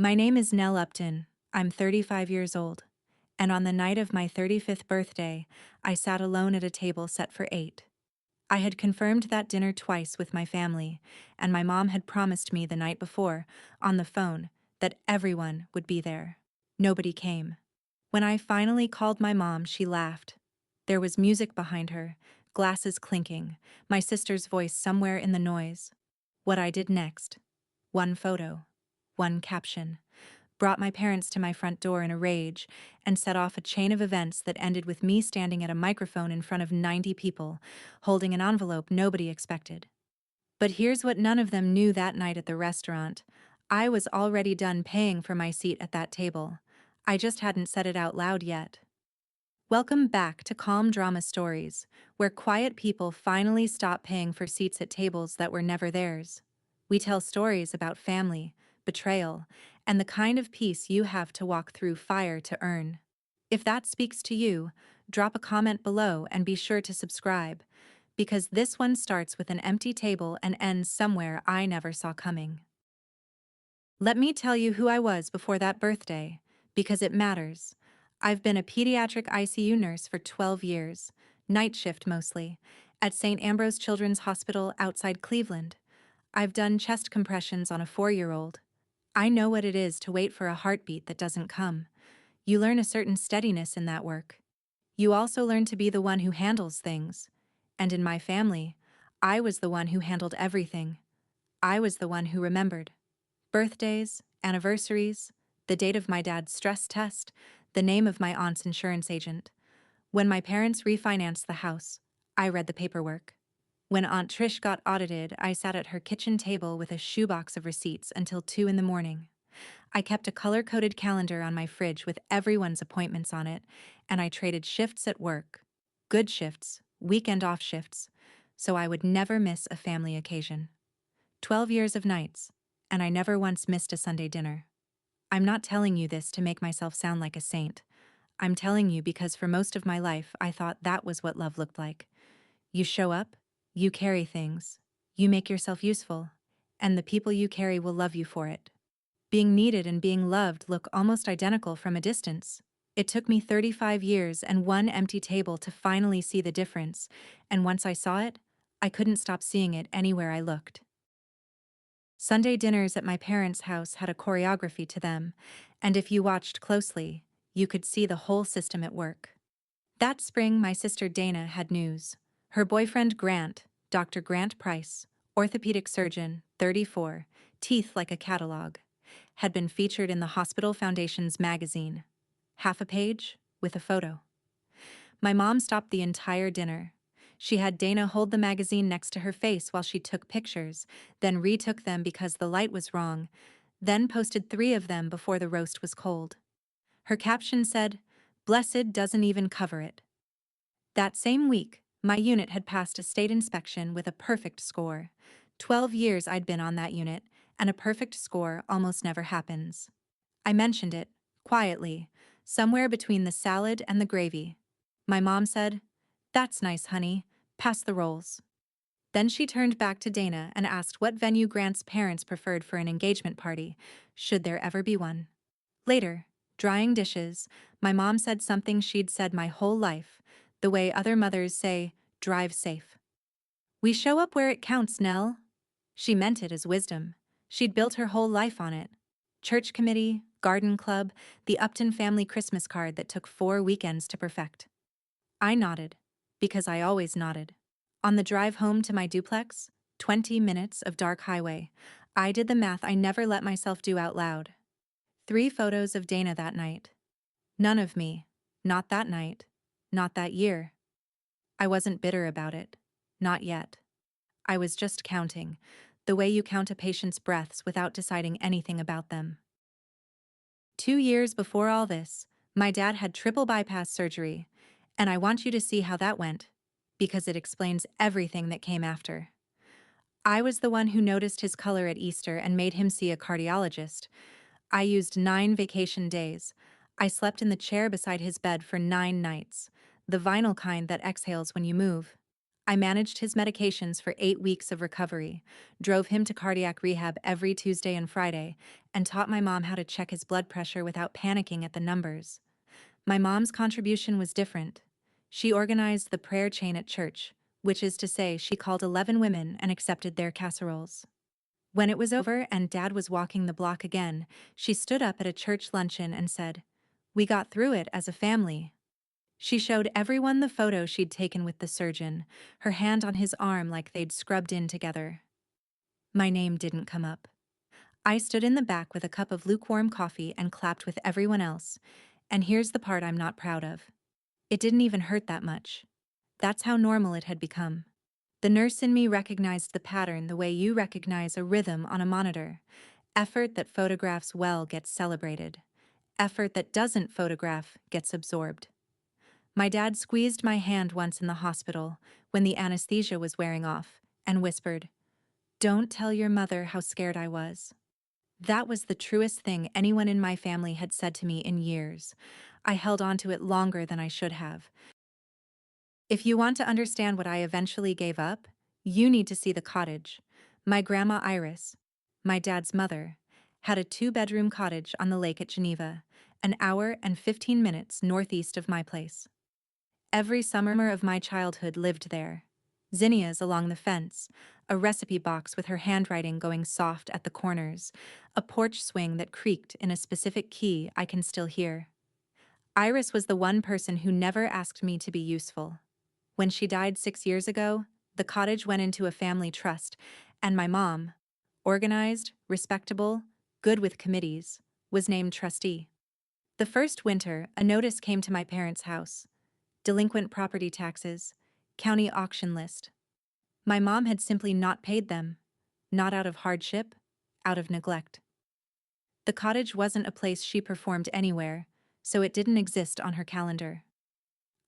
My name is Nell Upton. I'm 35 years old. And on the night of my 35th birthday, I sat alone at a table set for 8. I had confirmed that dinner twice with my family, and my mom had promised me the night before, on the phone, that everyone would be there. Nobody came. When I finally called my mom, she laughed. There was music behind her, glasses clinking, my sister's voice somewhere in the noise. What I did next. One photo. One caption. Brought my parents to my front door in a rage, and set off a chain of events that ended with me standing at a microphone in front of 90 people, holding an envelope nobody expected. But here's what none of them knew that night at the restaurant. I was already done paying for my seat at that table. I just hadn't said it out loud yet. Welcome back to Calm Drama Stories, where quiet people finally stop paying for seats at tables that were never theirs. We tell stories about family, betrayal, and the kind of peace you have to walk through fire to earn. If that speaks to you, drop a comment below and be sure to subscribe, because this one starts with an empty table and ends somewhere I never saw coming. Let me tell you who I was before that birthday, because it matters. I've been a pediatric ICU nurse for 12 years, night shift mostly, at St. Ambrose Children's Hospital outside Cleveland. I've done chest compressions on a 4-year-old. I know what it is to wait for a heartbeat that doesn't come. You learn a certain steadiness in that work. You also learn to be the one who handles things. And in my family, I was the one who handled everything. I was the one who remembered. Birthdays, anniversaries, the date of my dad's stress test, the name of my aunt's insurance agent. When my parents refinanced the house, I read the paperwork. When Aunt Trish got audited, I sat at her kitchen table with a shoebox of receipts until 2 in the morning. I kept a color-coded calendar on my fridge with everyone's appointments on it, and I traded shifts at work. Good shifts, weekend off shifts, so I would never miss a family occasion. 12 years of nights, and I never once missed a Sunday dinner. I'm not telling you this to make myself sound like a saint. I'm telling you because for most of my life I thought that was what love looked like. You show up, you carry things, you make yourself useful, and the people you carry will love you for it. Being needed and being loved look almost identical from a distance. It took me 35 years and one empty table to finally see the difference, and once I saw it, I couldn't stop seeing it anywhere I looked. Sunday dinners at my parents' house had a choreography to them, and if you watched closely, you could see the whole system at work. That spring, my sister Dana had news. Her boyfriend Grant, Dr. Grant Price, orthopedic surgeon, 34, teeth like a catalog, had been featured in the Hospital Foundation's magazine. Half a page, with a photo. My mom stopped the entire dinner. She had Dana hold the magazine next to her face while she took pictures, then retook them because the light was wrong, then posted 3 of them before the roast was cold. Her caption said, "Blessed doesn't even cover it." That same week, my unit had passed a state inspection with a perfect score. 12 years I'd been on that unit, and a perfect score almost never happens. I mentioned it, quietly, somewhere between the salad and the gravy. My mom said, "That's nice, honey. Pass the rolls." Then she turned back to Dana and asked what venue Grant's parents preferred for an engagement party, should there ever be one. Later, drying dishes, my mom said something she'd said my whole life, the way other mothers say, "Drive safe." "We show up where it counts, Nell." She meant it as wisdom. She'd built her whole life on it. Church committee, garden club, the Upton family Christmas card that took 4 weekends to perfect. I nodded, because I always nodded. On the drive home to my duplex, 20 minutes of dark highway, I did the math I never let myself do out loud. 3 photos of Dana that night. None of me. Not that night. Not that year. I wasn't bitter about it. Not yet. I was just counting, the way you count a patient's breaths without deciding anything about them. 2 years before all this, my dad had triple bypass surgery, and I want you to see how that went, because it explains everything that came after. I was the one who noticed his color at Easter and made him see a cardiologist. I used 9 vacation days. I slept in the chair beside his bed for 9 nights, the vinyl kind that exhales when you move. I managed his medications for 8 weeks of recovery, drove him to cardiac rehab every Tuesday and Friday, and taught my mom how to check his blood pressure without panicking at the numbers. My mom's contribution was different. She organized the prayer chain at church, which is to say, she called 11 women and accepted their casseroles. When it was over and Dad was walking the block again, she stood up at a church luncheon and said, "We got through it as a family." She showed everyone the photo she'd taken with the surgeon, her hand on his arm like they'd scrubbed in together. My name didn't come up. I stood in the back with a cup of lukewarm coffee and clapped with everyone else, and here's the part I'm not proud of. It didn't even hurt that much. That's how normal it had become. The nurse in me recognized the pattern the way you recognize a rhythm on a monitor. Effort that photographs well gets celebrated. Effort that doesn't photograph gets absorbed. My dad squeezed my hand once in the hospital, when the anesthesia was wearing off, and whispered, "Don't tell your mother how scared I was." That was the truest thing anyone in my family had said to me in years. I held on to it longer than I should have. If you want to understand what I eventually gave up, you need to see the cottage. My grandma Iris, my dad's mother, had a 2-bedroom cottage on the lake at Geneva, an hour and 15 minutes northeast of my place. Every summer of my childhood lived there. Zinnias along the fence, a recipe box with her handwriting going soft at the corners, a porch swing that creaked in a specific key I can still hear. Iris was the one person who never asked me to be useful. When she died 6 years ago, the cottage went into a family trust, and my mom, organized, respectable, good with committees, was named trustee. The first winter, a notice came to my parents' house. Delinquent property taxes, county auction list. My mom had simply not paid them, not out of hardship, out of neglect. The cottage wasn't a place she performed anywhere, so it didn't exist on her calendar.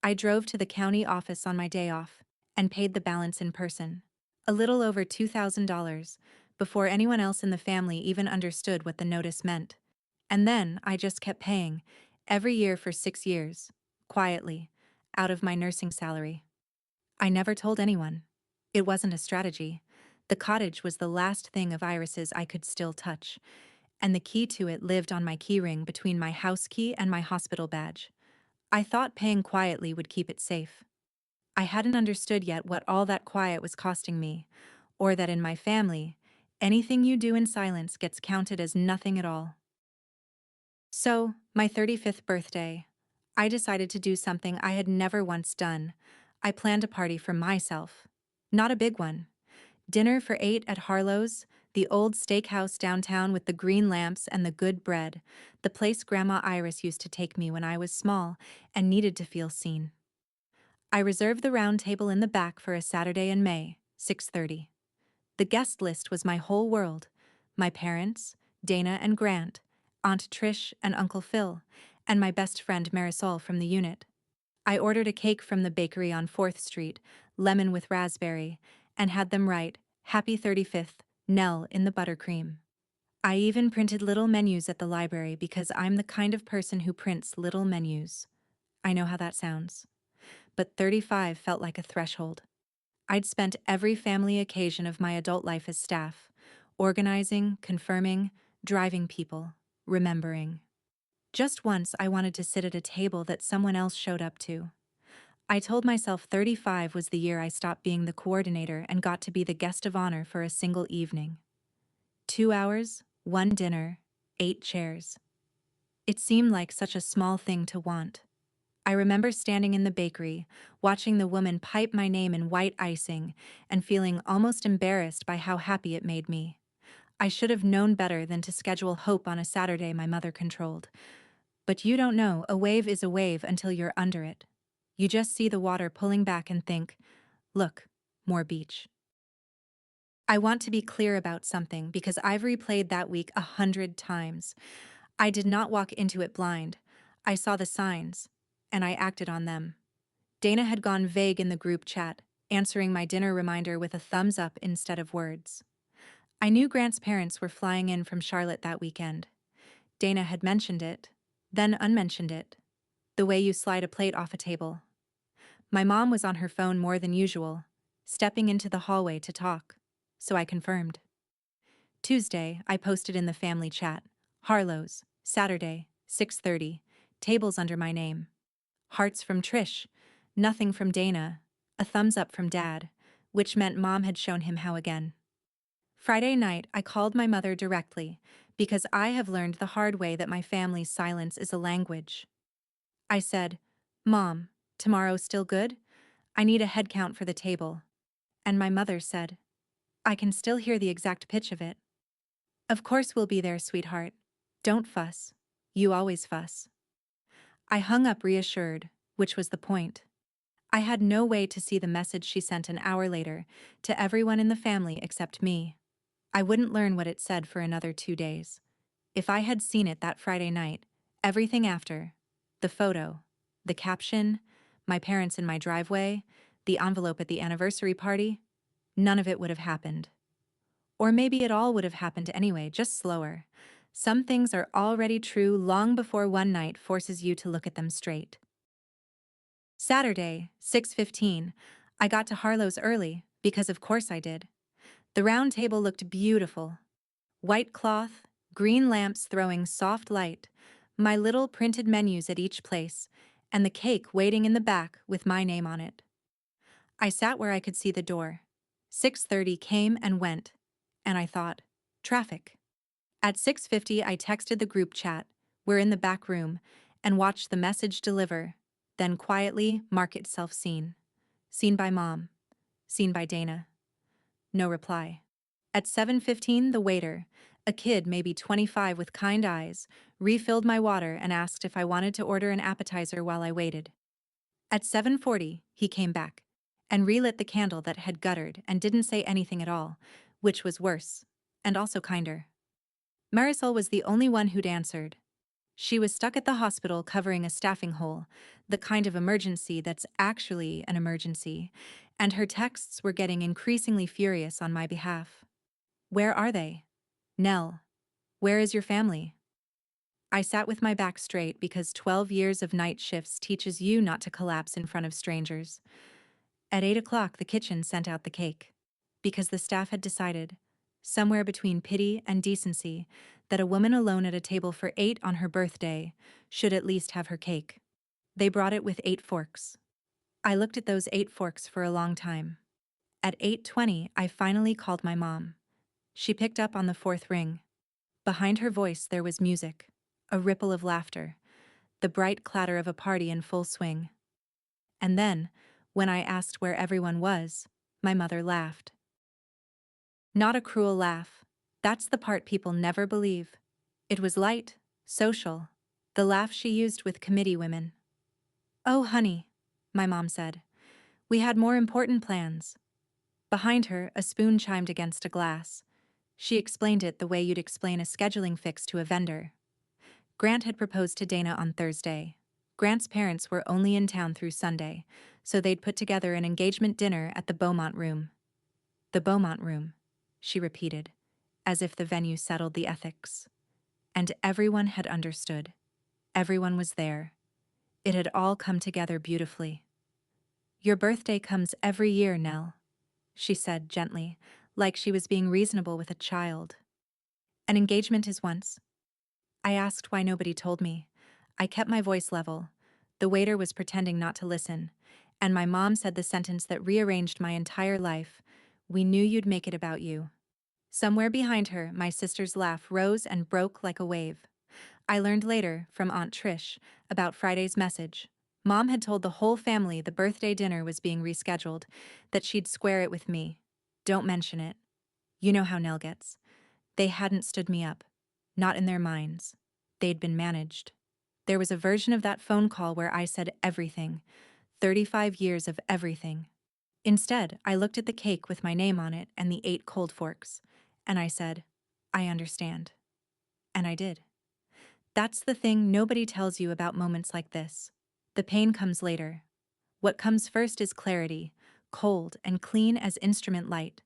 I drove to the county office on my day off and paid the balance in person, a little over $2,000, before anyone else in the family even understood what the notice meant. And then I just kept paying, every year for 6 years, quietly, out of my nursing salary. I never told anyone. It wasn't a strategy. The cottage was the last thing of Iris's I could still touch, and the key to it lived on my keyring between my house key and my hospital badge. I thought paying quietly would keep it safe. I hadn't understood yet what all that quiet was costing me, or that in my family, anything you do in silence gets counted as nothing at all. So, my 35th birthday, I decided to do something I had never once done. I planned a party for myself. Not a big one. Dinner for 8 at Harlow's, the old steakhouse downtown with the green lamps and the good bread, the place Grandma Iris used to take me when I was small and needed to feel seen. I reserved the round table in the back for a Saturday in May, 6:30. The guest list was my whole world. My parents, Dana and Grant, Aunt Trish and Uncle Phil, and my best friend Marisol from the unit. I ordered a cake from the bakery on 4th Street, lemon with raspberry, and had them write, "Happy 35th, Nell," in the buttercream. I even printed little menus at the library because I'm the kind of person who prints little menus. I know how that sounds. But 35 felt like a threshold. I'd spent every family occasion of my adult life as staff, organizing, confirming, driving people, remembering. Just once I wanted to sit at a table that someone else showed up to. I told myself 35 was the year I stopped being the coordinator and got to be the guest of honor for a single evening. 2 hours, 1 dinner, 8 chairs. It seemed like such a small thing to want. I remember standing in the bakery, watching the woman pipe my name in white icing, and feeling almost embarrassed by how happy it made me. I should have known better than to schedule Hope on a Saturday my mother controlled. But you don't know, a wave is a wave until you're under it. You just see the water pulling back and think, look, more beach. I want to be clear about something because I've replayed that week 100 times. I did not walk into it blind. I saw the signs, and I acted on them. Dana had gone vague in the group chat, answering my dinner reminder with a thumbs up instead of words. I knew Grant's parents were flying in from Charlotte that weekend. Dana had mentioned it, then unmentioned it. The way you slide a plate off a table. My mom was on her phone more than usual, stepping into the hallway to talk. So I confirmed. Tuesday, I posted in the family chat. Harlow's, Saturday, 6:30, tables under my name. Hearts from Trish, nothing from Dana, a thumbs up from Dad, which meant Mom had shown him how again. Friday night, I called my mother directly, because I have learned the hard way that my family's silence is a language. I said, Mom, tomorrow still good? I need a head count for the table. And my mother said, I can still hear the exact pitch of it. Of course we'll be there, sweetheart. Don't fuss. You always fuss. I hung up reassured, which was the point. I had no way to see the message she sent an hour later, to everyone in the family except me. I wouldn't learn what it said for another 2 days. If I had seen it that Friday night, everything after, the photo, the caption, my parents in my driveway, the envelope at the anniversary party, none of it would have happened. Or maybe it all would have happened anyway, just slower. Some things are already true long before one night forces you to look at them straight. Saturday, 6:15, I got to Harlow's early, because of course I did. The round table looked beautiful. White cloth, green lamps throwing soft light, my little printed menus at each place, and the cake waiting in the back with my name on it. I sat where I could see the door. 6:30 came and went, and I thought, traffic. At 6:50 I texted the group chat, we're in the back room, and watched the message deliver, then quietly mark itself seen. Seen by Mom. Seen by Dana. No reply. At 7:15 the waiter, a kid maybe 25 with kind eyes, refilled my water and asked if I wanted to order an appetizer while I waited. At 7:40 he came back, and relit the candle that had guttered and didn't say anything at all, which was worse, and also kinder. Marisol was the only one who'd answered. She was stuck at the hospital covering a staffing hole, the kind of emergency that's actually an emergency, and her texts were getting increasingly furious on my behalf. Where are they? Nell, where is your family? I sat with my back straight because 12 years of night shifts teaches you not to collapse in front of strangers. At 8 o'clock the kitchen sent out the cake, because the staff had decided, somewhere between pity and decency, that a woman alone at a table for 8 on her birthday should at least have her cake. They brought it with 8 forks. I looked at those 8 forks for a long time. At 8:20 I finally called my mom. She picked up on the 4th ring. Behind her voice there was music, a ripple of laughter, the bright clatter of a party in full swing. And then, when I asked where everyone was, my mother laughed. Not a cruel laugh. That's the part people never believe. It was light, social, the laugh she used with committee women. Oh, honey, my mom said. We had more important plans. Behind her, a spoon chimed against a glass. She explained it the way you'd explain a scheduling fix to a vendor. Grant had proposed to Dana on Thursday. Grant's parents were only in town through Sunday, so they'd put together an engagement dinner at the Beaumont Room. The Beaumont Room, she repeated, as if the venue settled the ethics. And everyone had understood. Everyone was there. It had all come together beautifully. Your birthday comes every year, Nell, she said gently, like she was being reasonable with a child. An engagement is once. I asked why nobody told me. I kept my voice level. The waiter was pretending not to listen, and my mom said the sentence that rearranged my entire life. We knew you'd make it about you. Somewhere behind her, my sister's laugh rose and broke like a wave. I learned later, from Aunt Trish, about Friday's message. Mom had told the whole family the birthday dinner was being rescheduled, that she'd square it with me. Don't mention it. You know how Nell gets. They hadn't stood me up. Not in their minds. They'd been managed. There was a version of that phone call where I said everything. 35 years of everything. Instead, I looked at the cake with my name on it and the 8 cold forks, and I said, I understand. And I did. That's the thing nobody tells you about moments like this. The pain comes later. What comes first is clarity, cold and clean as instrument light.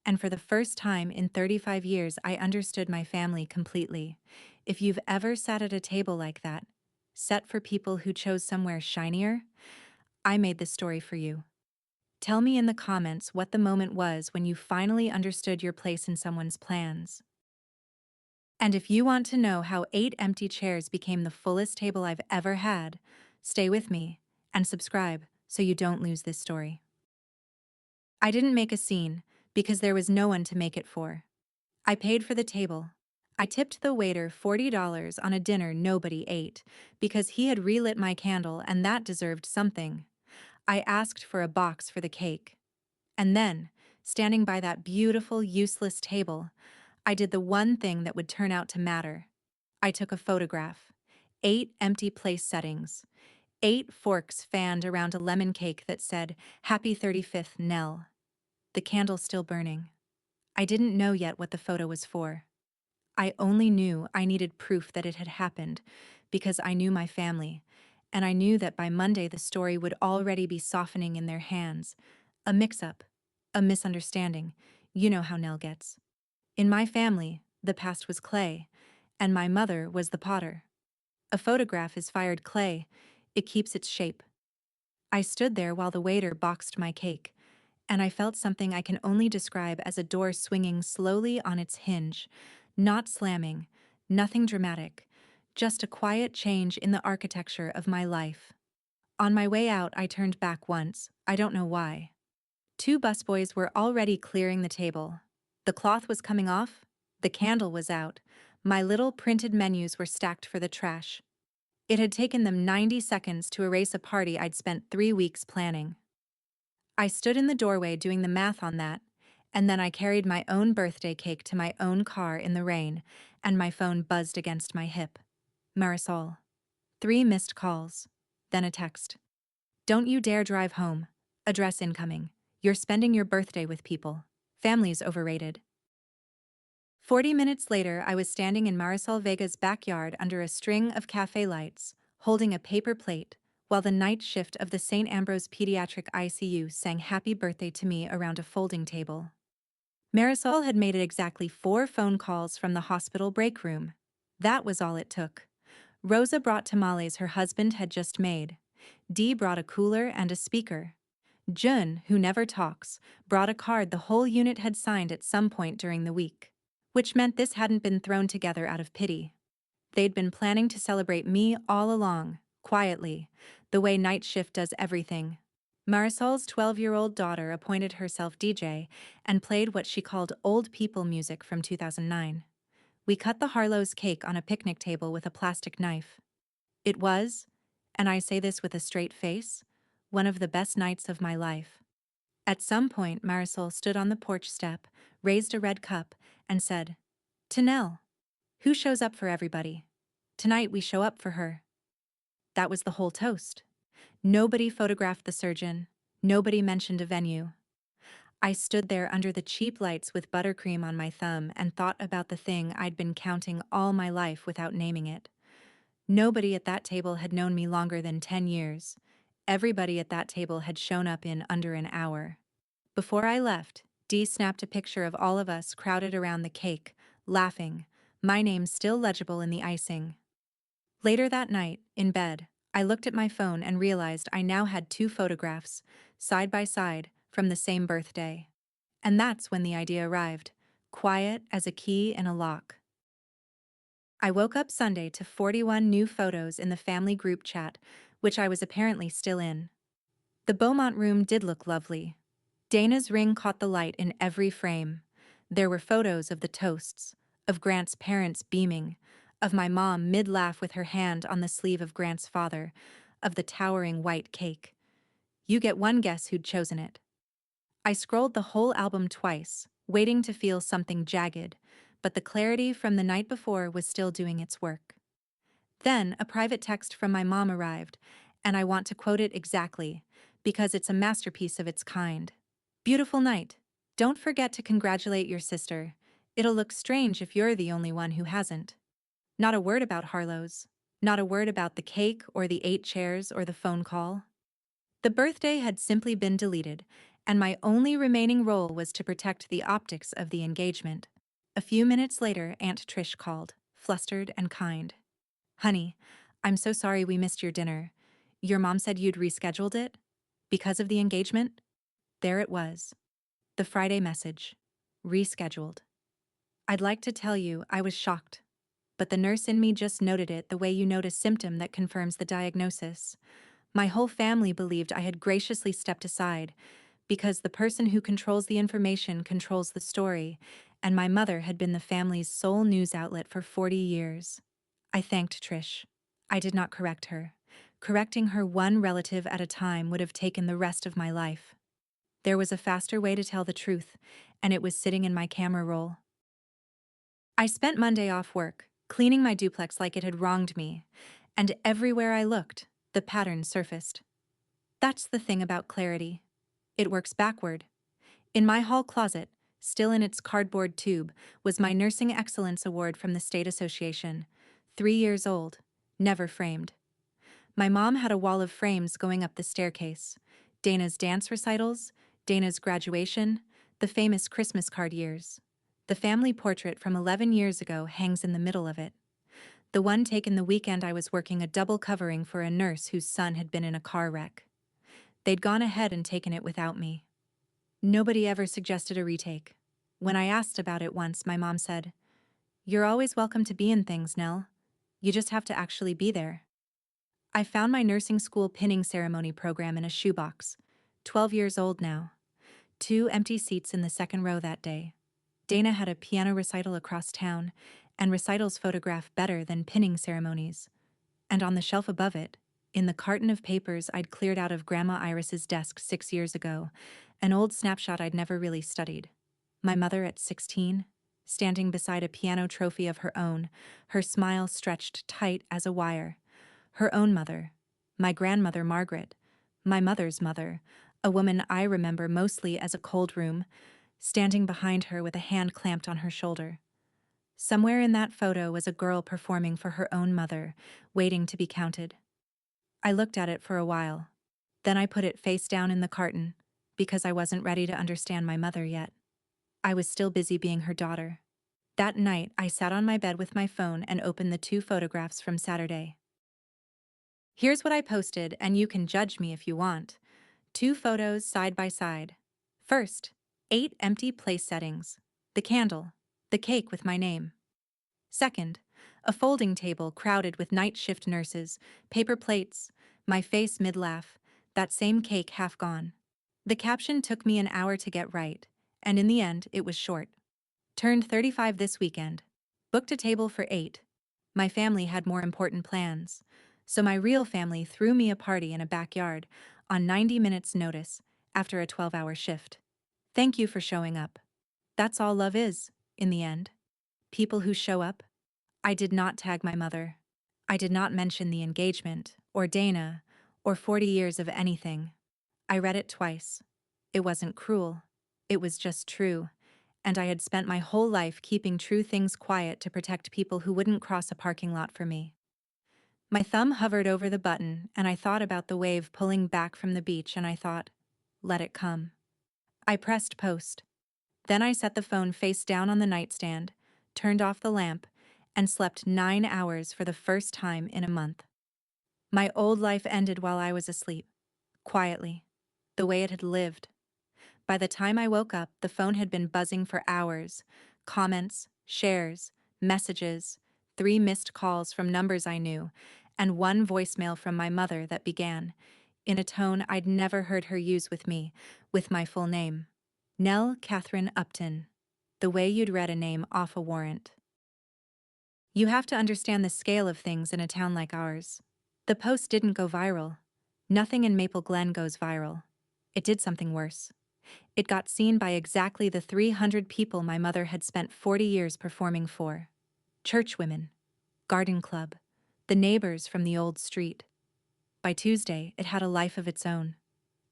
And for the first time in 35 years, I understood my family completely. If you've ever sat at a table like that, set for people who chose somewhere shinier, I made this story for you. Tell me in the comments what the moment was when you finally understood your place in someone's plans. And if you want to know how 8 empty chairs became the fullest table I've ever had, stay with me and subscribe so you don't lose this story. I didn't make a scene because there was no one to make it for. I paid for the table. I tipped the waiter $40 on a dinner nobody ate because he had relit my candle and that deserved something. I asked for a box for the cake. And then, standing by that beautiful, useless table, I did the one thing that would turn out to matter. I took a photograph. 8 empty place settings. 8 forks fanned around a lemon cake that said, "Happy 35th, Nell." The candle still burning. I didn't know yet what the photo was for. I only knew I needed proof that it had happened because I knew my family, and I knew that by Monday the story would already be softening in their hands. A mix-up, a misunderstanding. You know how Nell gets. In my family, the past was clay, and my mother was the potter. A photograph is fired clay. It keeps its shape. I stood there while the waiter boxed my cake, and I felt something I can only describe as a door swinging slowly on its hinge, not slamming, nothing dramatic, just a quiet change in the architecture of my life. On my way out, I turned back once, I don't know why. 2 busboys were already clearing the table. The cloth was coming off, the candle was out, my little printed menus were stacked for the trash. It had taken them 90 seconds to erase a party I'd spent 3 weeks planning. I stood in the doorway doing the math on that, and then I carried my own birthday cake to my own car in the rain, and my phone buzzed against my hip. Marisol. 3 missed calls. Then a text. Don't you dare drive home. Address incoming. You're spending your birthday with people. Family's overrated. 40 minutes later, I was standing in Marisol Vega's backyard under a string of cafe lights, holding a paper plate, while the night shift of the St. Ambrose Pediatric ICU sang happy birthday to me around a folding table. Marisol had made it exactly 4 phone calls from the hospital break room. That was all it took. Rosa brought tamales her husband had just made. Dee brought a cooler and a speaker. Jun, who never talks, brought a card the whole unit had signed at some point during the week. Which meant this hadn't been thrown together out of pity. They'd been planning to celebrate me all along, quietly, the way night shift does everything. Marisol's 12-year-old daughter appointed herself DJ and played what she called old people music from 2009. We cut the Harlow's cake on a picnic table with a plastic knife. It was, and I say this with a straight face, one of the best nights of my life. At some point, Marisol stood on the porch step, raised a red cup, and said, "To Nell. Who shows up for everybody? Tonight we show up for her." That was the whole toast. Nobody photographed the surgeon. Nobody mentioned a venue. I stood there under the cheap lights with buttercream on my thumb and thought about the thing I'd been counting all my life without naming it. Nobody at that table had known me longer than 10 years. Everybody at that table had shown up in under an hour. Before I left, Dee snapped a picture of all of us crowded around the cake, laughing, my name still legible in the icing. Later that night, in bed, I looked at my phone and realized I now had 2 photographs, side by side, from the same birthday. And that's when the idea arrived, quiet as a key in a lock. I woke up Sunday to 41 new photos in the family group chat, which I was apparently still in. The Beaumont room did look lovely. Dana's ring caught the light in every frame. There were photos of the toasts, of Grant's parents beaming, of my mom mid-laugh with her hand on the sleeve of Grant's father, of the towering white cake. You get one guess who'd chosen it. I scrolled the whole album twice, waiting to feel something jagged, but the clarity from the night before was still doing its work. Then a private text from my mom arrived, and I want to quote it exactly, because it's a masterpiece of its kind. "Beautiful night. Don't forget to congratulate your sister. It'll look strange if you're the only one who hasn't." Not a word about Harlow's. Not a word about the cake or the 8 chairs or the phone call. The birthday had simply been deleted, and my only remaining role was to protect the optics of the engagement. A few minutes later, Aunt Trish called, flustered and kind. "Honey, I'm so sorry we missed your dinner. Your mom said you'd rescheduled it? Because of the engagement?" There it was. The Friday message. Rescheduled. I'd like to tell you I was shocked, but the nurse in me just noted it the way you note a symptom that confirms the diagnosis. My whole family believed I had graciously stepped aside because the person who controls the information controls the story, and my mother had been the family's sole news outlet for 40 years. I thanked Trish. I did not correct her. Correcting her one relative at a time would have taken the rest of my life. There was a faster way to tell the truth, and it was sitting in my camera roll. I spent Monday off work, cleaning my duplex like it had wronged me, and everywhere I looked, the pattern surfaced. That's the thing about clarity. It works backward. In my hall closet, still in its cardboard tube, was my Nursing Excellence Award from the State Association. 3 years old, never framed. My mom had a wall of frames going up the staircase. Dana's dance recitals, Dana's graduation, the famous Christmas card years. The family portrait from 11 years ago hangs in the middle of it. The one taken the weekend I was working a double covering for a nurse whose son had been in a car wreck. They'd gone ahead and taken it without me. Nobody ever suggested a retake. When I asked about it once, my mom said, "You're always welcome to be in things, Nell. You just have to actually be there." I found my nursing school pinning ceremony program in a shoebox. 12 years old now. 2 empty seats in the second row that day. Dana had a piano recital across town, and recitals photograph better than pinning ceremonies. And on the shelf above it, in the carton of papers I'd cleared out of Grandma Iris's desk 6 years ago, an old snapshot I'd never really studied. My mother at 16, standing beside a piano trophy of her own, her smile stretched tight as a wire. Her own mother, my grandmother Margaret, my mother's mother, a woman I remember mostly as a cold room, standing behind her with a hand clamped on her shoulder. Somewhere in that photo was a girl performing for her own mother, waiting to be counted. I looked at it for a while. Then I put it face down in the carton, because I wasn't ready to understand my mother yet. I was still busy being her daughter. That night, I sat on my bed with my phone and opened the 2 photographs from Saturday. Here's what I posted, and you can judge me if you want. 2 photos side by side. First, 8 empty place settings. The candle, the cake with my name. Second, a folding table crowded with night shift nurses, paper plates, my face mid-laugh, that same cake half gone. The caption took me an hour to get right, and in the end, it was short. Turned 35 this weekend. Booked a table for 8. My family had more important plans, so my real family threw me a party in a backyard on 90 minutes notice after a 12-hour shift. Thank you for showing up. That's all love is, in the end. People who show up. I did not tag my mother. I did not mention the engagement, or Dana, or 40 years of anything. I read it twice. It wasn't cruel. It was just true. And I had spent my whole life keeping true things quiet to protect people who wouldn't cross a parking lot for me. My thumb hovered over the button, and I thought about the wave pulling back from the beach, and I thought, let it come. I pressed post. Then I set the phone face down on the nightstand, turned off the lamp, and slept 9 hours for the first time in a month. My old life ended while I was asleep, quietly, the way it had lived. By the time I woke up, the phone had been buzzing for hours. Comments, shares, messages, 3 missed calls from numbers I knew, and 1 voicemail from my mother that began, in a tone I'd never heard her use with me, with my full name. Nell Catherine Upton. The way you'd read a name off a warrant. You have to understand the scale of things in a town like ours. The post didn't go viral. Nothing in Maple Glen goes viral. It did something worse. It got seen by exactly the 300 people my mother had spent 40 years performing for. Churchwomen, garden club, the neighbors from the old street. By Tuesday, it had a life of its own.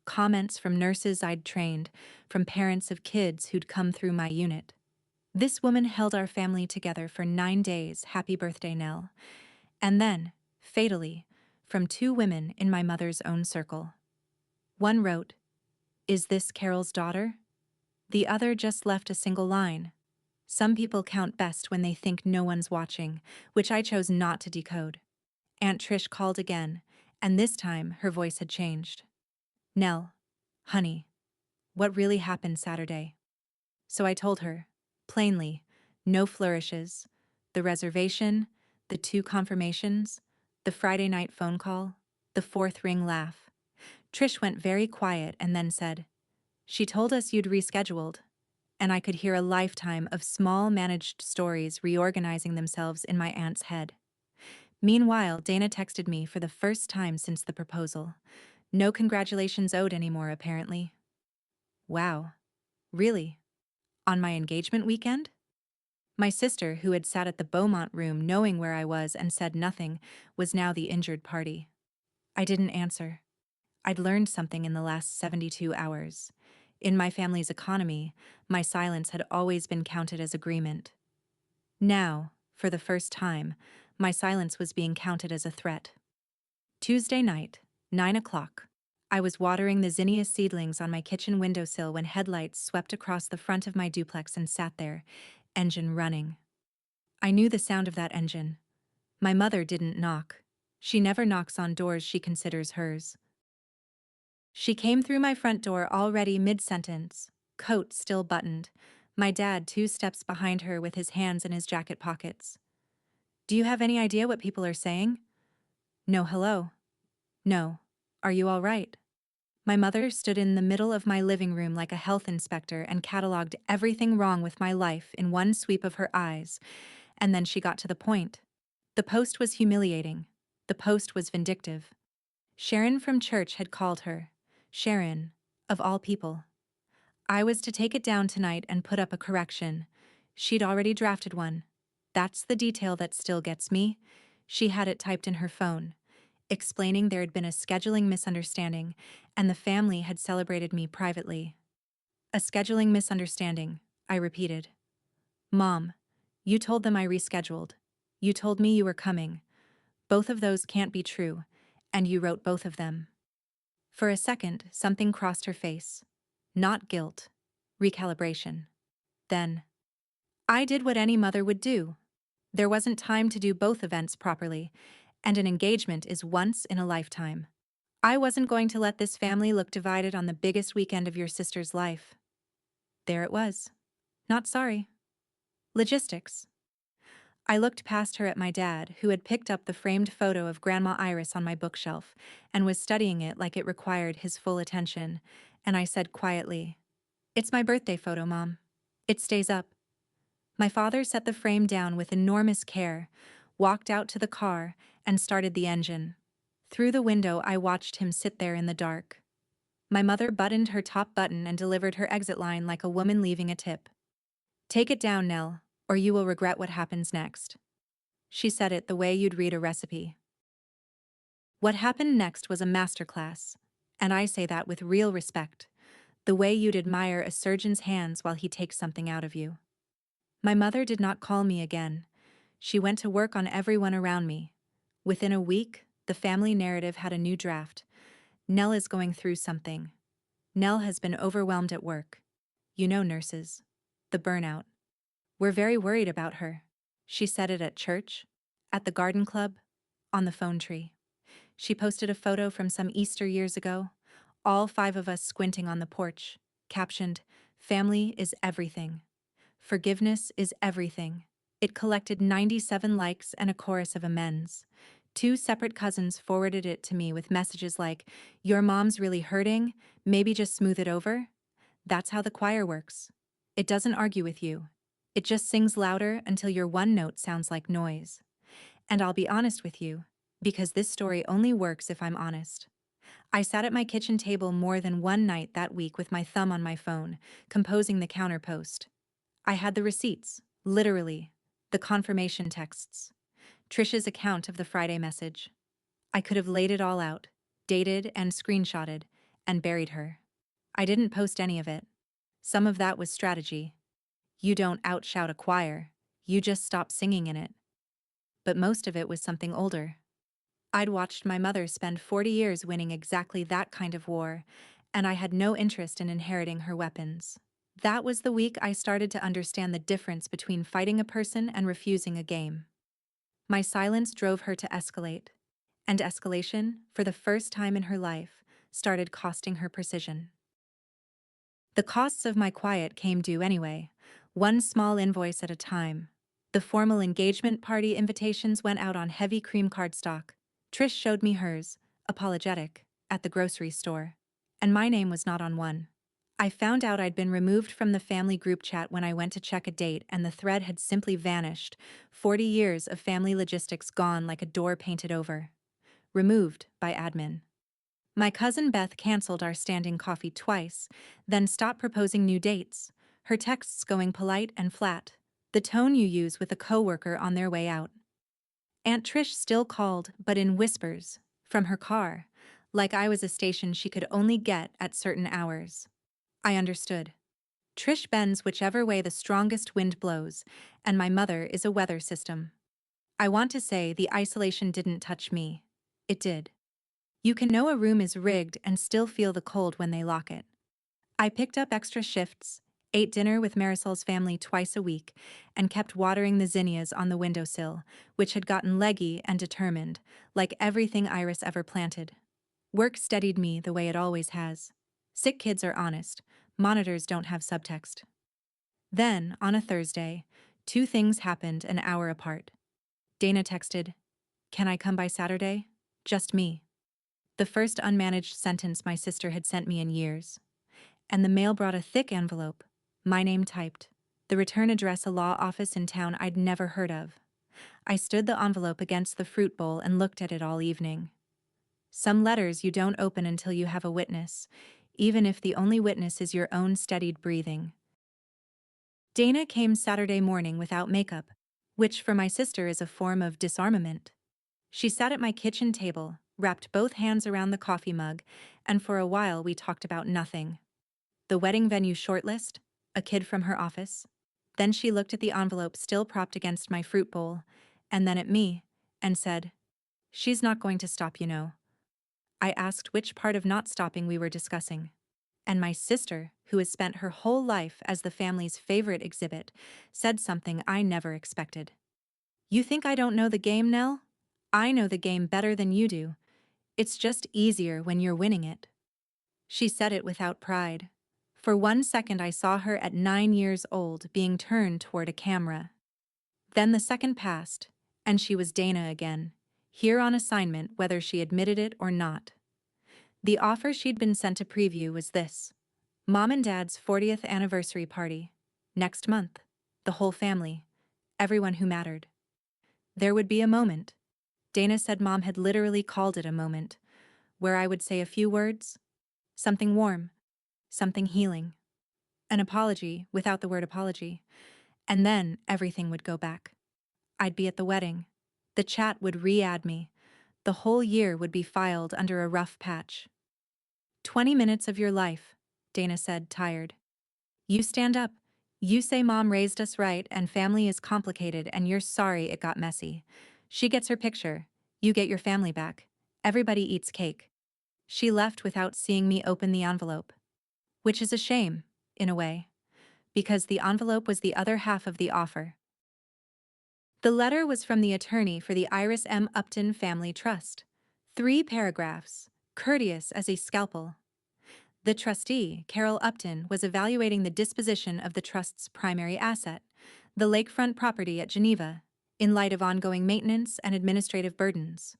Comments from nurses I'd trained, from parents of kids who'd come through my unit. This woman held our family together for 9 days, happy birthday, Nell. And then, fatally, from 2 women in my mother's own circle. One wrote, "Is this Carol's daughter?" The other just left a single line. Some people count best when they think no one's watching, which I chose not to decode. Aunt Trish called again, and this time her voice had changed. "Nell, honey, what really happened Saturday. So I told her, plainly, no flourishes, the reservation, the 2 confirmations, the Friday night phone call, the 4th ring laugh. Trish went very quiet and then said, "She told us you'd rescheduled," and I could hear a lifetime of small managed stories reorganizing themselves in my aunt's head. Meanwhile, Dana texted me for the first time since the proposal. No congratulations owed anymore, apparently. Wow. Really? On my engagement weekend? My sister, who had sat at the Beaumont room knowing where I was and said nothing, was now the injured party. I didn't answer. I'd learned something in the last 72 hours. In my family's economy, my silence had always been counted as agreement. Now, for the first time, my silence was being counted as a threat. Tuesday night, 9 o'clock. I was watering the zinnias seedlings on my kitchen windowsill when headlights swept across the front of my duplex and sat there, engine running. I knew the sound of that engine. My mother didn't knock. She never knocks on doors she considers hers. She came through my front door already mid-sentence, coat still buttoned, my dad 2 steps behind her with his hands in his jacket pockets. "Do you have any idea what people are saying?" "No hello." "No. Are you all right?" My mother stood in the middle of my living room like a health inspector and cataloged everything wrong with my life in one sweep of her eyes, and then she got to the point. The post was humiliating. The post was vindictive. Sharon from church had called her. Sharon, of all people. I was to take it down tonight and put up a correction. She'd already drafted one. That's the detail that still gets me. She had it typed in her phone, explaining there had been a scheduling misunderstanding, and the family had celebrated me privately. "A scheduling misunderstanding," I repeated. "Mom, you told them I rescheduled. You told me you were coming. Both of those can't be true, and you wrote both of them." For a second, something crossed her face. Not guilt. Recalibration. Then, I did what any mother would do. There wasn't time to do both events properly, and an engagement is once in a lifetime. I wasn't going to let this family look divided on the biggest weekend of your sister's life. There it was. Not sorry. Logistics. I looked past her at my dad, who had picked up the framed photo of Grandma Iris on my bookshelf and was studying it like it required his full attention, and I said quietly, "It's my birthday photo, Mom. It stays up." My father set the frame down with enormous care, walked out to the car, and started the engine. Through the window, I watched him sit there in the dark. My mother buttoned her top button and delivered her exit line like a woman leaving a tip. "Take it down, Nell, or you will regret what happens next." She said it the way you'd read a recipe. What happened next was a masterclass, and I say that with real respect, the way you'd admire a surgeon's hands while he takes something out of you. My mother did not call me again. She went to work on everyone around me. Within a week, the family narrative had a new draft. Nell is going through something. Nell has been overwhelmed at work. You know nurses. The burnout. We're very worried about her. She said it at church, at the garden club, on the phone tree. She posted a photo from some Easter years ago, all 5 of us squinting on the porch, captioned, "Family is everything. Forgiveness is everything." It collected 97 likes and a chorus of amens. 2 separate cousins forwarded it to me with messages like, "Your mom's really hurting, maybe just smooth it over." That's how the choir works. It doesn't argue with you. It just sings louder until your one note sounds like noise. And I'll be honest with you, because this story only works if I'm honest. I sat at my kitchen table more than one night that week with my thumb on my phone, composing the counterpost. I had the receipts, literally, the confirmation texts, Trish's account of the Friday message. I could have laid it all out, dated and screenshotted, and buried her. I didn't post any of it. Some of that was strategy. You don't outshout a choir, you just stop singing in it. But most of it was something older. I'd watched my mother spend 40 years winning exactly that kind of war, and I had no interest in inheriting her weapons. That was the week I started to understand the difference between fighting a person and refusing a game. My silence drove her to escalate, and escalation, for the first time in her life, started costing her precision. The costs of my quiet came due anyway, one small invoice at a time. The formal engagement party invitations went out on heavy cream cardstock. Trish showed me hers, apologetic, at the grocery store. And my name was not on one. I found out I'd been removed from the family group chat when I went to check a date and the thread had simply vanished, 40 years of family logistics gone like a door painted over. Removed by admin. My cousin Beth canceled our standing coffee twice, then stopped proposing new dates, her texts going polite and flat, the tone you use with a coworker on their way out. Aunt Trish still called, but in whispers, from her car, like I was a station she could only get at certain hours. I understood. Trish bends whichever way the strongest wind blows, and my mother is a weather system. I want to say the isolation didn't touch me. It did. You can know a room is rigged and still feel the cold when they lock it. I picked up extra shifts, ate dinner with Marisol's family twice a week, and kept watering the zinnias on the windowsill, which had gotten leggy and determined, like everything Iris ever planted. Work steadied me the way it always has. Sick kids are honest, monitors don't have subtext. Then, on a Thursday, two things happened an hour apart. Dana texted, "Can I come by Saturday? Just me." The first unmanaged sentence my sister had sent me in years. And the mail brought a thick envelope, my name typed, the return address a law office in town I'd never heard of. I stood the envelope against the fruit bowl and looked at it all evening. Some letters you don't open until you have a witness, even if the only witness is your own steadied breathing. Dana came Saturday morning without makeup, which for my sister is a form of disarmament. She sat at my kitchen table, wrapped both hands around the coffee mug, and for a while we talked about nothing. The wedding venue shortlist, a kid from her office. Then she looked at the envelope still propped against my fruit bowl, and then at me, and said, "She's not going to stop, you know." I asked which part of not stopping we were discussing. And my sister, who has spent her whole life as the family's favorite exhibit, said something I never expected. "You think I don't know the game, Nell? I know the game better than you do. It's just easier when you're winning it." She said it without pride. For 1 second I saw her at 9 years old being turned toward a camera. Then the second passed, and she was Dana again, here on assignment whether she admitted it or not. The offer she'd been sent to preview was this: Mom and Dad's 40th anniversary party. Next month. The whole family. Everyone who mattered. There would be a moment. Dana said Mom had literally called it a moment, where I would say a few words. Something warm. Something healing. An apology without the word apology. And then everything would go back. I'd be at the wedding. The chat would re-add me. The whole year would be filed under a rough patch. 20 minutes of your life, Dana said, tired. You stand up. You say Mom raised us right and family is complicated and you're sorry it got messy. She gets her picture. You get your family back. Everybody eats cake. She left without seeing me open the envelope. Which is a shame, in a way. Because the envelope was the other half of the offer. The letter was from the attorney for the Iris M. Upton Family Trust. 3 paragraphs, courteous as a scalpel. The trustee, Carol Upton, was evaluating the disposition of the trust's primary asset, the lakefront property at Geneva, in light of ongoing maintenance and administrative burdens.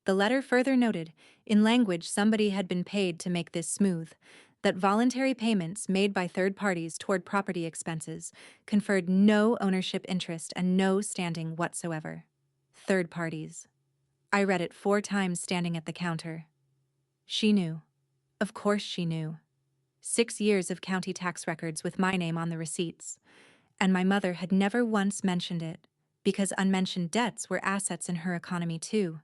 The letter further noted, in language somebody had been paid to make this smooth, that voluntary payments made by third parties toward property expenses conferred no ownership interest and no standing whatsoever. Third parties. I read it 4 times standing at the counter. She knew. Of course she knew. 6 years of county tax records with my name on the receipts. And my mother had never once mentioned it, because unmentioned debts were assets in her economy too.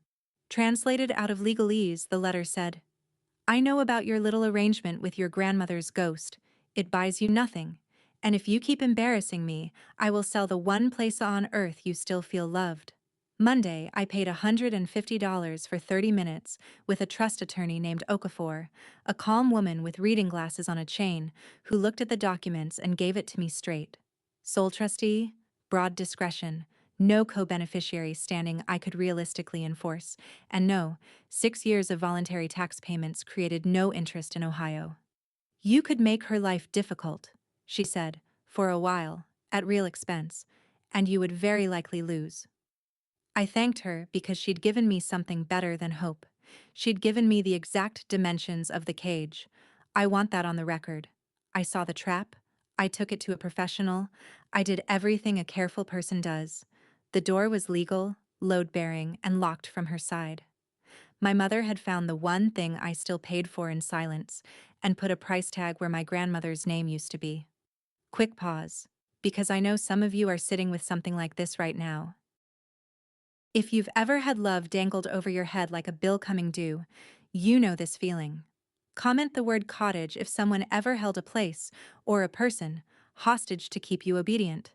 Translated out of legalese, the letter said, I know about your little arrangement with your grandmother's ghost. It buys you nothing. And if you keep embarrassing me, I will sell the one place on earth you still feel loved. Monday, I paid $150 for 30 minutes with a trust attorney named Okafor, a calm woman with reading glasses on a chain, who looked at the documents and gave it to me straight. Sole trustee, broad discretion, no co-beneficiary standing I could realistically enforce, and no, 6 years of voluntary tax payments created no interest in Ohio. You could make her life difficult, she said, for a while, at real expense, and you would very likely lose. I thanked her because she'd given me something better than hope. She'd given me the exact dimensions of the cage. I want that on the record. I saw the trap. I took it to a professional. I did everything a careful person does. The door was legal, load-bearing, and locked from her side. My mother had found the one thing I still paid for in silence and put a price tag where my grandmother's name used to be. Quick pause, because I know some of you are sitting with something like this right now. If you've ever had love dangled over your head like a bill coming due, you know this feeling. Comment the word cottage if someone ever held a place, or a person, hostage to keep you obedient.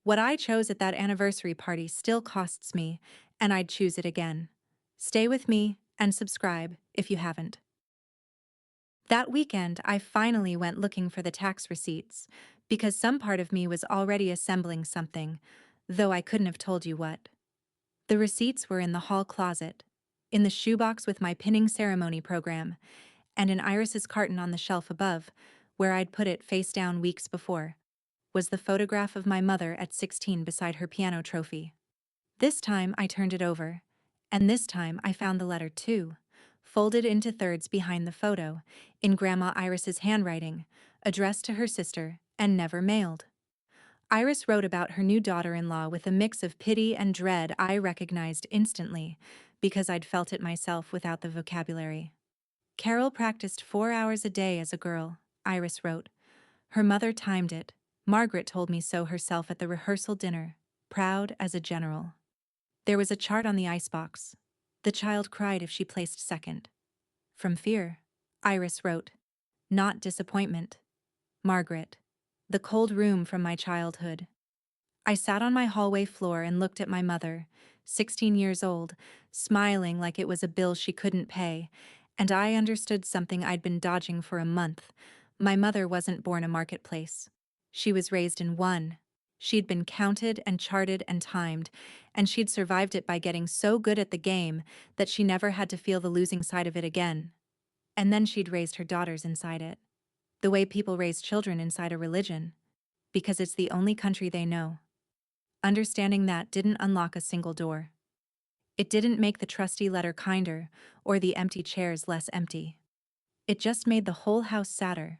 What I chose at that anniversary party still costs me, and I'd choose it again. Stay with me and subscribe if you haven't. That weekend, I finally went looking for the tax receipts, because some part of me was already assembling something, though I couldn't have told you what. The receipts were in the hall closet, in the shoebox with my pinning ceremony program, and in Iris's carton on the shelf above, where I'd put it face down weeks before, was the photograph of my mother at 16 beside her piano trophy. This time I turned it over, and this time I found the letter too, folded into thirds behind the photo, in Grandma Iris's handwriting, addressed to her sister and never mailed. Iris wrote about her new daughter-in-law with a mix of pity and dread I recognized instantly, because I'd felt it myself without the vocabulary. Carol practiced 4 hours a day as a girl, Iris wrote. Her mother timed it. Margaret told me so herself at the rehearsal dinner, proud as a general. There was a chart on the icebox. The child cried if she placed second. From fear, Iris wrote. Not disappointment. Margaret. The cold room from my childhood. I sat on my hallway floor and looked at my mother, 16 years old, smiling like it was a bill she couldn't pay, and I understood something I'd been dodging for a month. My mother wasn't born a marketplace. She was raised in one. She'd been counted and charted and timed, and she'd survived it by getting so good at the game that she never had to feel the losing side of it again. And then she'd raised her daughters inside it. The way people raise children inside a religion. Because it's the only country they know. Understanding that didn't unlock a single door. It didn't make the trusty letter kinder or the empty chairs less empty. It just made the whole house sadder,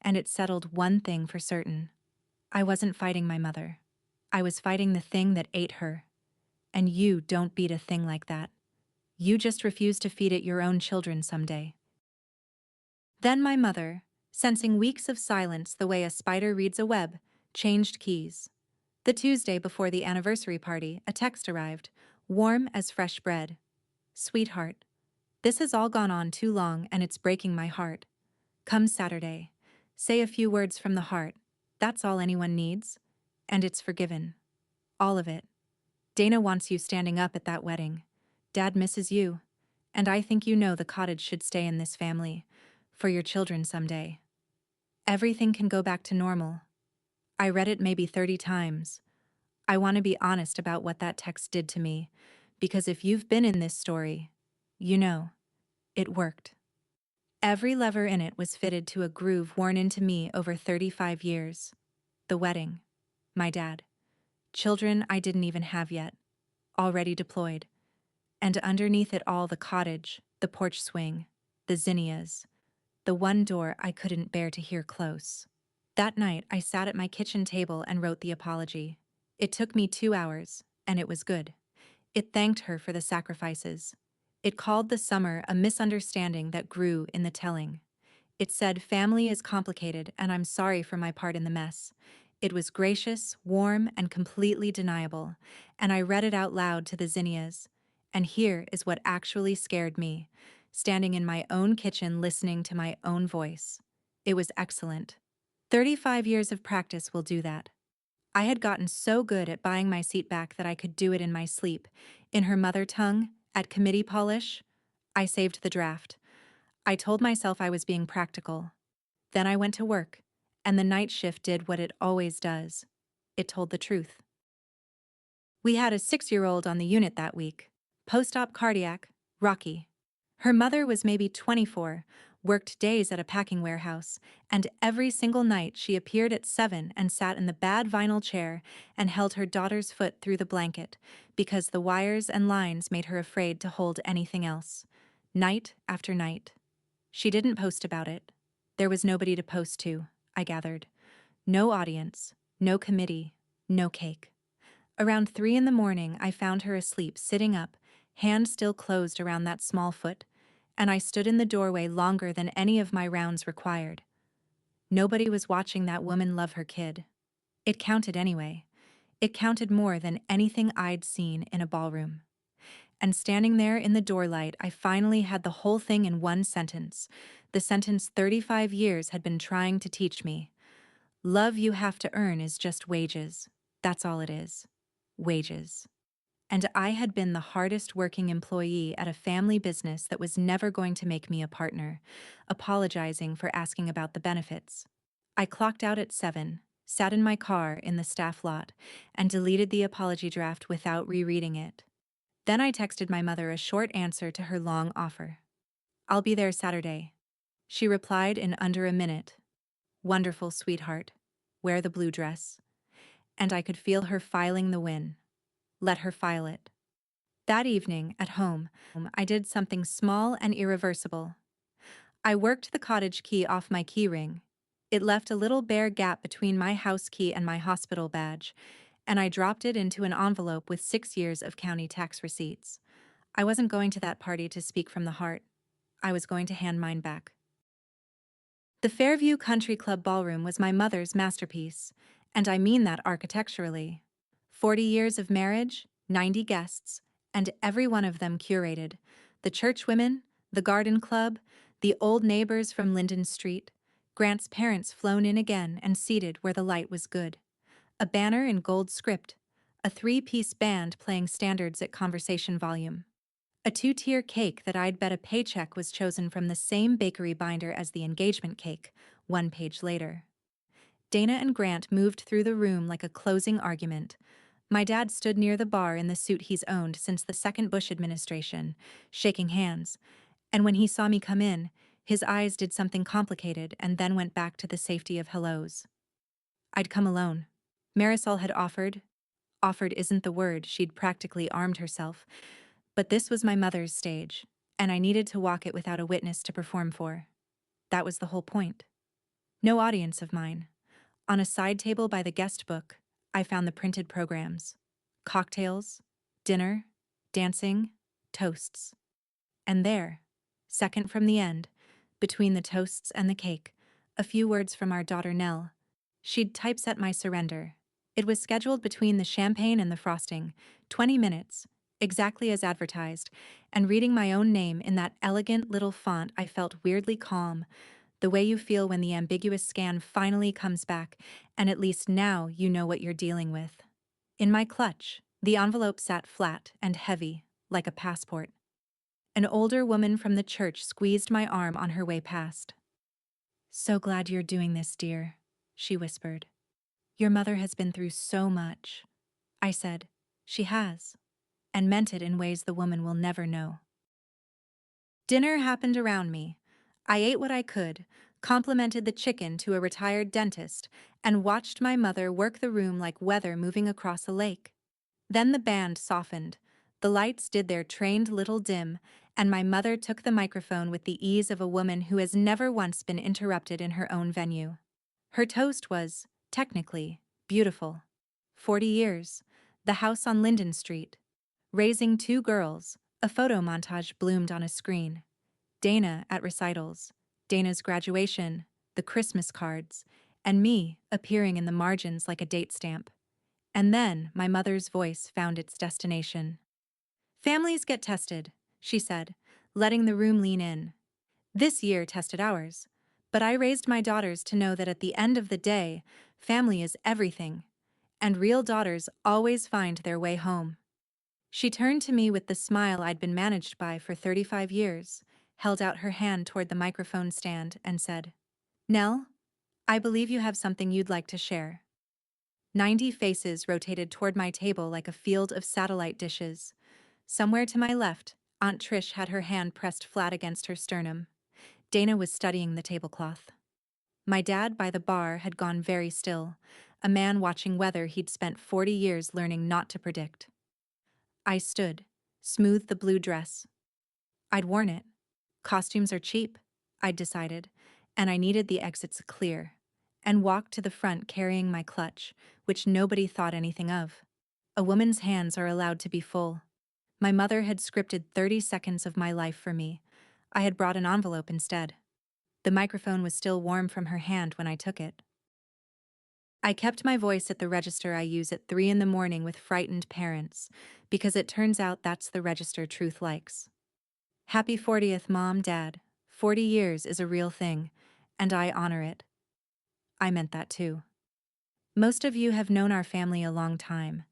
and it settled one thing for certain. I wasn't fighting my mother. I was fighting the thing that ate her. And you don't beat a thing like that. You just refuse to feed it your own children someday. Then my mother, sensing weeks of silence the way a spider reads a web, changed keys. The Tuesday before the anniversary party, a text arrived, warm as fresh bread. Sweetheart, this has all gone on too long and it's breaking my heart. Come Saturday. Say a few words from the heart. That's all anyone needs. And it's forgiven. All of it. Dana wants you standing up at that wedding. Dad misses you. And I think you know the cottage should stay in this family. For your children someday. Everything can go back to normal. I read it maybe 30 times. I want to be honest about what that text did to me, because if you've been in this story, you know, it worked. Every lever in it was fitted to a groove worn into me over 35 years. The wedding. My dad. Children I didn't even have yet. Already deployed. And underneath it all the cottage, the porch swing, the zinnias, the one door I couldn't bear to hear close. That night I sat at my kitchen table and wrote the apology. It took me 2 hours, and it was good. It thanked her for the sacrifices. It called the summer a misunderstanding that grew in the telling. It said family is complicated and I'm sorry for my part in the mess. It was gracious, warm, and completely deniable, and I read it out loud to the zinnias. And here is what actually scared me, standing in my own kitchen listening to my own voice. It was excellent. 35 years of practice will do that. I had gotten so good at buying my seat back that I could do it in my sleep, in her mother tongue, at committee polish. I saved the draft. I told myself I was being practical. Then I went to work, and the night shift did what it always does. It told the truth. We had a 6-year-old on the unit that week. Post-op cardiac, Rocky. Her mother was maybe 24, worked days at a packing warehouse, and every single night she appeared at 7 and sat in the bad vinyl chair and held her daughter's foot through the blanket, because the wires and lines made her afraid to hold anything else. Night after night. She didn't post about it. There was nobody to post to, I gathered. No audience, no committee, no cake. Around 3 in the morning, I found her asleep, sitting up, hand still closed around that small foot, and I stood in the doorway longer than any of my rounds required. Nobody was watching that woman love her kid. It counted anyway. It counted more than anything I'd seen in a ballroom. And standing there in the doorlight, I finally had the whole thing in one sentence, the sentence 35 years had been trying to teach me. Love you have to earn is just wages. That's all it is. Wages. And I had been the hardest working employee at a family business that was never going to make me a partner, apologizing for asking about the benefits. I clocked out at 7, sat in my car in the staff lot, and deleted the apology draft without rereading it. Then I texted my mother a short answer to her long offer. "I'll be there Saturday." She replied in under a minute. "Wonderful, sweetheart. Wear the blue dress." And I could feel her filing the win. Let her file it. That evening, at home, I did something small and irreversible. I worked the cottage key off my keyring. It left a little bare gap between my house key and my hospital badge, and I dropped it into an envelope with 6 years of county tax receipts. I wasn't going to that party to speak from the heart. I was going to hand mine back. The Fairview Country Club ballroom was my mother's masterpiece, and I mean that architecturally. 40 years of marriage, 90 guests, and every one of them curated. The churchwomen, the garden club, the old neighbors from Linden Street, Grant's parents flown in again and seated where the light was good. A banner in gold script, a 3-piece band playing standards at conversation volume. A 2-tier cake that I'd bet a paycheck was chosen from the same bakery binder as the engagement cake, 1 page later. Dana and Grant moved through the room like a closing argument. My dad stood near the bar in the suit he's owned since the second Bush administration, shaking hands, and when he saw me come in, his eyes did something complicated and then went back to the safety of hellos. I'd come alone. Marisol had offered isn't the word, she'd practically armed herself, but this was my mother's stage, and I needed to walk it without a witness to perform for. That was the whole point. No audience of mine. On a side table by the guest book, I found the printed programs. Cocktails, dinner, dancing, toasts. And there, second from the end, between the toasts and the cake, a few words from our daughter Nell. She'd typeset my surrender. It was scheduled between the champagne and the frosting, 20 minutes, exactly as advertised, and reading my own name in that elegant little font, I felt weirdly calm, the way you feel when the ambiguous scan finally comes back, and at least now you know what you're dealing with. In my clutch, the envelope sat flat and heavy, like a passport. An older woman from the church squeezed my arm on her way past. "So glad you're doing this, dear," she whispered. "Your mother has been through so much." I said, "She has," and meant it in ways the woman will never know. Dinner happened around me. I ate what I could, complimented the chicken to a retired dentist, and watched my mother work the room like weather moving across a lake. Then the band softened, the lights did their trained little dim, and my mother took the microphone with the ease of a woman who has never once been interrupted in her own venue. Her toast was, technically, beautiful. 40 years, the house on Linden Street. Raising 2 girls, a photo montage bloomed on a screen. Dana at recitals, Dana's graduation, the Christmas cards, and me appearing in the margins like a date stamp. And then my mother's voice found its destination. "Families get tested," she said, letting the room lean in. "This year tested ours, but I raised my daughters to know that at the end of the day, family is everything, and real daughters always find their way home." She turned to me with the smile I'd been managed by for 35 years, held out her hand toward the microphone stand, and said, "Nell, I believe you have something you'd like to share." 90 faces rotated toward my table like a field of satellite dishes. Somewhere to my left, Aunt Trish had her hand pressed flat against her sternum. Dana was studying the tablecloth. My dad by the bar had gone very still, a man watching weather he'd spent 40 years learning not to predict. I stood, smoothed the blue dress. I'd worn it. Costumes are cheap, I'd decided, and I needed the exits clear, and walked to the front carrying my clutch, which nobody thought anything of. A woman's hands are allowed to be full. My mother had scripted 30 seconds of my life for me. I had brought an envelope instead. The microphone was still warm from her hand when I took it. I kept my voice at the register I use at 3 in the morning with frightened parents, because it turns out that's the register Truth likes. Happy 40th, Mom, Dad. 40 years is a real thing, and I honor it. I meant that too. Most of you have known our family a long time.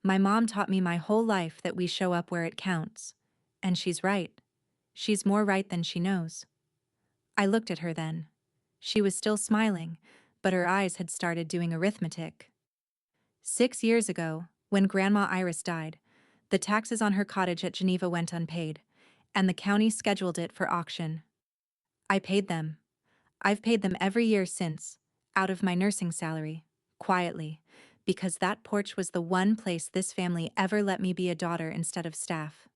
My mom taught me my whole life that we show up where it counts. And she's right. She's more right than she knows. I looked at her then. She was still smiling, but her eyes had started doing arithmetic. 6 years ago, when Grandma Iris died, the taxes on her cottage at Geneva went unpaid, and the county scheduled it for auction. I paid them. I've paid them every year since, out of my nursing salary, quietly, because that porch was the one place this family ever let me be a daughter instead of staff.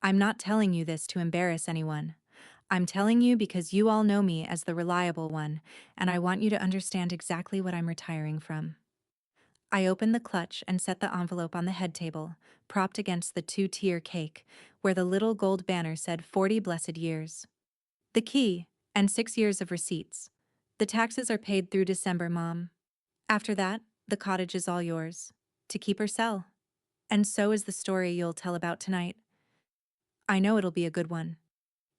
I'm not telling you this to embarrass anyone. I'm telling you because you all know me as the reliable one, and I want you to understand exactly what I'm retiring from. I opened the clutch and set the envelope on the head table, propped against the 2-tier cake, where the little gold banner said 40 blessed years. The key, and 6 years of receipts. The taxes are paid through December, Mom. After that, the cottage is all yours, to keep or sell. And so is the story you'll tell about tonight. I know it'll be a good one.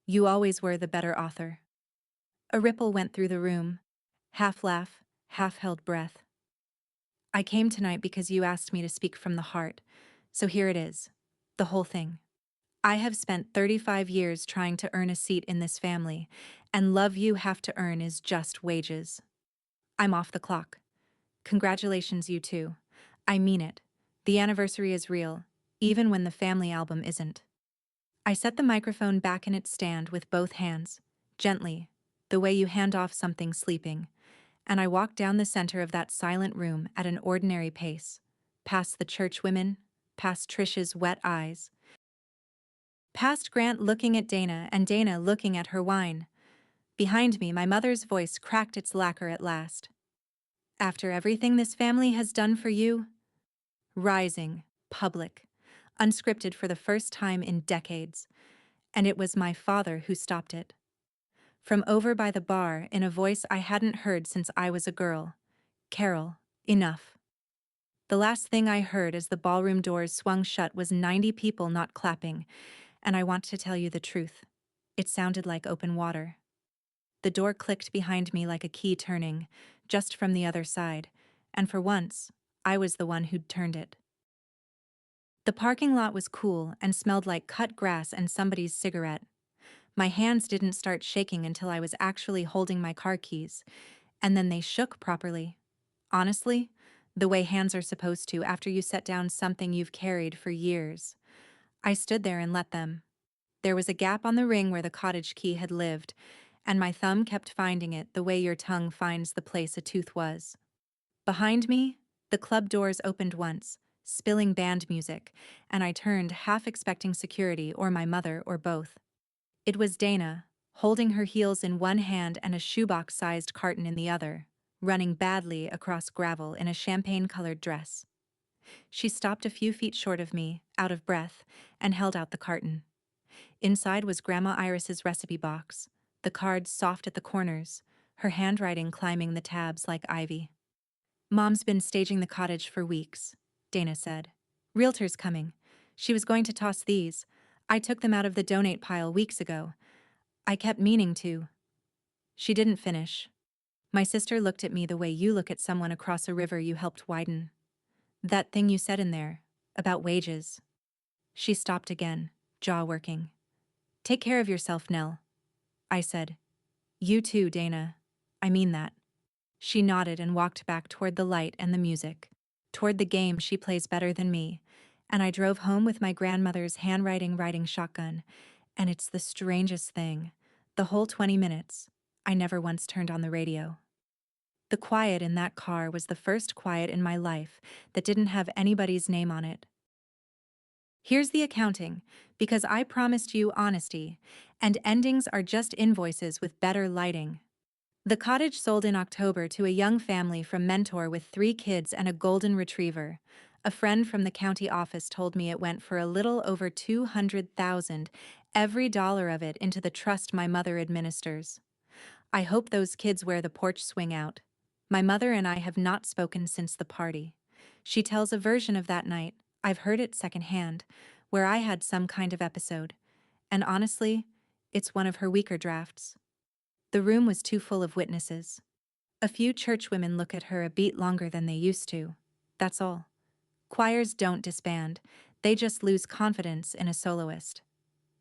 You always were the better author. A ripple went through the room, half laugh, half held breath. I came tonight because you asked me to speak from the heart, so here it is, the whole thing. I have spent 35 years trying to earn a seat in this family, and love you have to earn is just wages. I'm off the clock. Congratulations, you two. I mean it. The anniversary is real, even when the family album isn't. I set the microphone back in its stand with both hands, gently, the way you hand off something sleeping, and I walked down the center of that silent room at an ordinary pace, past the churchwomen, past Trish's wet eyes, past Grant looking at Dana and Dana looking at her wine. Behind me, my mother's voice cracked its lacquer at last. After everything this family has done for you? Rising, public, unscripted for the first time in decades, and it was my father who stopped it. From over by the bar, in a voice I hadn't heard since I was a girl, Carol, enough. The last thing I heard as the ballroom doors swung shut was 90 people not clapping, and I want to tell you the truth. It sounded like open water. The door clicked behind me like a key turning, just from the other side, and for once, I was the one who'd turned it. The parking lot was cool and smelled like cut grass and somebody's cigarette. My hands didn't start shaking until I was actually holding my car keys, and then they shook properly. Honestly, the way hands are supposed to after you set down something you've carried for years. I stood there and let them. There was a gap on the ring where the cottage key had lived, and my thumb kept finding it the way your tongue finds the place a tooth was. Behind me, the club doors opened once, spilling band music, and I turned, half expecting security or my mother or both. It was Dana, holding her heels in one hand and a shoebox-sized carton in the other, running badly across gravel in a champagne-colored dress. She stopped a few feet short of me, out of breath, and held out the carton. Inside was Grandma Iris's recipe box, the cards soft at the corners, her handwriting climbing the tabs like ivy. Mom's been staging the cottage for weeks, Dana said. Realtor's coming. She was going to toss these. I took them out of the donate pile weeks ago. I kept meaning to. She didn't finish. My sister looked at me the way you look at someone across a river you helped widen. That thing you said in there, about wages. She stopped again, jaw working. Take care of yourself, Nell. I said. You too, Dana. I mean that. She nodded and walked back toward the light and the music, toward the game she plays better than me, and I drove home with my grandmother's handwriting riding shotgun, and it's the strangest thing. The whole 20 minutes. I never once turned on the radio. The quiet in that car was the first quiet in my life that didn't have anybody's name on it. Here's the accounting, because I promised you honesty, and endings are just invoices with better lighting. The cottage sold in October to a young family from Mentor with 3 kids and a golden retriever. A friend from the county office told me it went for a little over $200,000, every dollar of it into the trust my mother administers. I hope those kids wear the porch swing out. My mother and I have not spoken since the party. She tells a version of that night, I've heard it secondhand, where I had some kind of episode. And honestly, it's one of her weaker drafts. The room was too full of witnesses. A few churchwomen look at her a beat longer than they used to. That's all. Choirs don't disband, they just lose confidence in a soloist.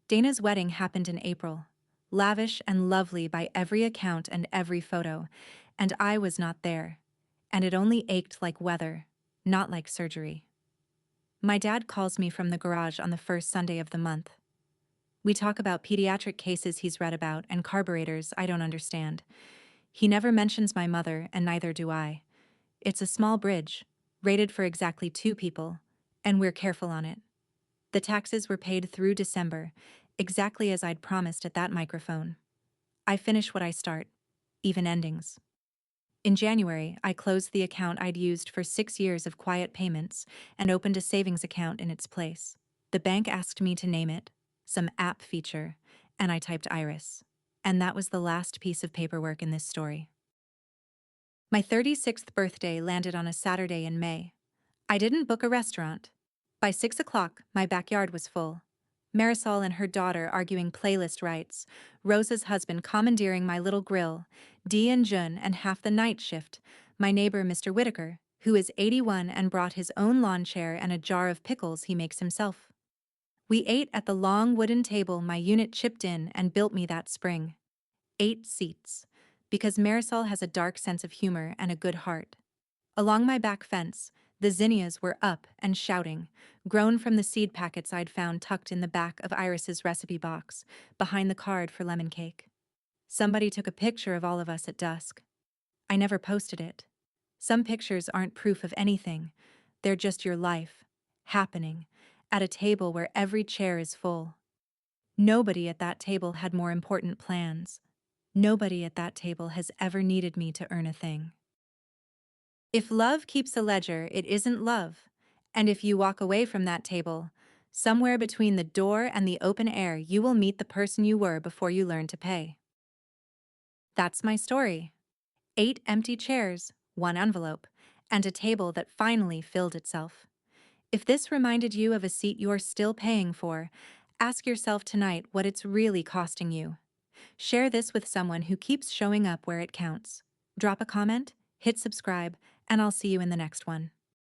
Dana's wedding happened in April. Lavish and lovely by every account and every photo, and I was not there. And it only ached like weather, not like surgery. My dad calls me from the garage on the first Sunday of the month. We talk about pediatric cases he's read about and carburetors I don't understand. He never mentions my mother, and neither do I. It's a small bridge, rated for exactly 2 people, and we're careful on it. The taxes were paid through December, exactly as I'd promised at that microphone. I finish what I start, even endings. In January, I closed the account I'd used for 6 years of quiet payments and opened a savings account in its place. The bank asked me to name it, some app feature, and I typed Iris. And that was the last piece of paperwork in this story. My 36th birthday landed on a Saturday in May. I didn't book a restaurant. By 6 o'clock, my backyard was full. Marisol and her daughter arguing playlist rights, Rosa's husband commandeering my little grill, Dee and Jun and half the night shift, my neighbor Mr. Whitaker, who is 81 and brought his own lawn chair and a jar of pickles he makes himself. We ate at the long wooden table my unit chipped in and built me that spring. 8 seats, because Marisol has a dark sense of humor and a good heart. Along my back fence, the zinnias were up and shouting, grown from the seed packets I'd found tucked in the back of Iris's recipe box, behind the card for lemon cake. Somebody took a picture of all of us at dusk. I never posted it. Some pictures aren't proof of anything. They're just your life, happening, at a table where every chair is full. Nobody at that table had more important plans. Nobody at that table has ever needed me to earn a thing. If love keeps a ledger, it isn't love. And if you walk away from that table, somewhere between the door and the open air, you will meet the person you were before you learned to pay. That's my story. 8 empty chairs, 1 envelope, and a table that finally filled itself. If this reminded you of a seat you're still paying for, ask yourself tonight what it's really costing you. Share this with someone who keeps showing up where it counts. Drop a comment, hit subscribe, and I'll see you in the next one.